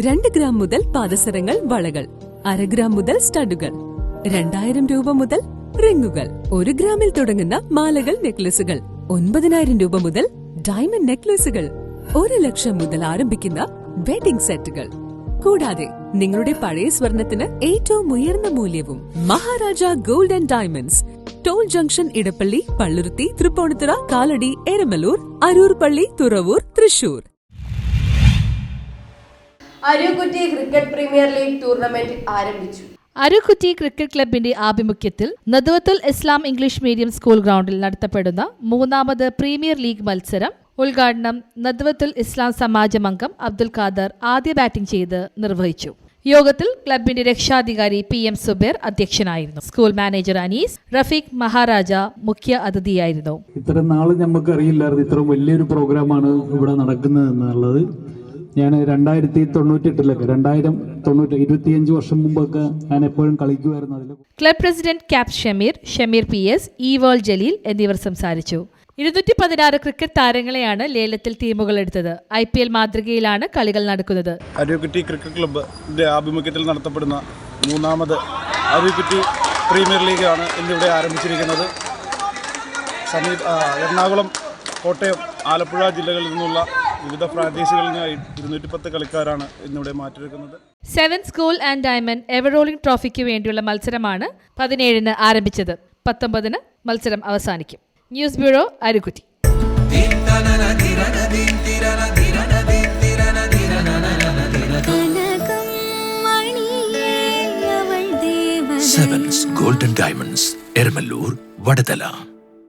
2 gram മുതൽ പാദസരങ്ങൾ, വളകൾ, 1/2 gram മുതൽ സ്റ്റഡുകൾ, 2000 രൂപ മുതൽ റിങ്ങുകൾ, 1 ഗ്രാമിൽ തുടങ്ങുന്ന മാലകൾ, നെക്ലസുകൾ, 9000 രൂപ മുതൽ ഡയമണ്ട് നെക്ലസുകൾ, 1 ലക്ഷം മുതൽ ആരംഭിക്കുന്ന വെഡിംഗ് സെറ്റുകൾ. കൂടാതെ നിങ്ങളുടെ പഴയ സ്വർണത്തിന് ഏറ്റവും ഉയർന്ന മൂല്യവും. Maharaja gold and diamonds, toll junction, Edappally, Palluruthy, Thrippunithura, Kalady, Eramalloor, Aroor പള്ളി, Thuravoor, Thrissur. Arookutty cricket premier league tournament ആരംഭിച്ചു. അരൂക്കുറ്റി ക്രിക്കറ്റ് ക്ലബിന്റെ ആഭിമുഖ്യത്തിൽ Nadvathul Islam English medium school ഗ്രൗണ്ടിൽ നടത്തപ്പെടുന്ന 3ാമത് പ്രീമിയർ ലീഗ് മത്സരം ഉദ്ഘാടനം നദ്വത്തുൽ ഇസ്ലാം സമാജം അംഗം അബ്ദുൽ ഖാദർ ആദ്യ ബാറ്റിംഗ് ചെയ്ത് നിർവഹിച്ചു. യോഗത്തിൽ ക്ലബിന്റെ രക്ഷാധികാരി PM സുബൈർ അധ്യക്ഷനായിരുന്നു. സ്കൂൾ മാനേജർ അനീസ്, റഫീഖ് മഹാരാജ മുഖ്യ അതിഥിയായിരുന്നു. ഇത്ര നാള് നമുക്ക് അറിയില്ലായിരുന്നു ഇത്ര വലിയൊരു പ്രോഗ്രാമാണ് ഇവിടെ നടക്കുന്നത് എന്നുള്ളത്. ഞാൻ 2098 25 വർഷം മുമ്പൊക്കെ ഞാൻ എപ്പോഴും കളിക്കുമായിരുന്നു. അതിൽ club president cap Shameer PS, ഈവേൾ ജലീൽ എന്നിവർ സംസാരിച്ചു. 216 ക്രിക്കറ്റ് താരങ്ങളെയാണ് ലേലത്തിൽ ടീമുകൾ എടുത്തത്. IPL മാതൃകയിലാണ് കളികൾ നടക്കുന്നത്. അരൂക്കുറ്റി ക്രിക്കറ്റ് ക്ലബിന്റെ ആഭിമുഖ്യത്തിൽ നടത്തപ്പെടുന്ന 3ാമത് അരൂക്കുറ്റി പ്രീമിയർ ലീഗാണ് ഇന്നിവിടെ ആരംഭിച്ചിരിക്കുന്നത്. എറണാകുളം, കോട്ടയം, ആലപ്പുഴ ജില്ലകളിൽ നിന്നുള്ള വിവിധ പ്രാദേശികളിൽ നിന്നായി 210 കളിക്കാരാണ് ഇന്നിവിടെ മാറ്റിവെക്കുന്നത്. 7 സ്കൂൾ ആൻഡ് ഡയമണ്ട് എവറോളിംഗ് ട്രോഫിക്ക് വേണ്ടിയുള്ള മത്സരമാണ് 17-ന് ആരംഭിച്ചത്. 19-ന് മത്സരം അവസാനിക്കും. News bureau, Arookutty. 7 Golden Diamonds, Eramalloor, Vadathala.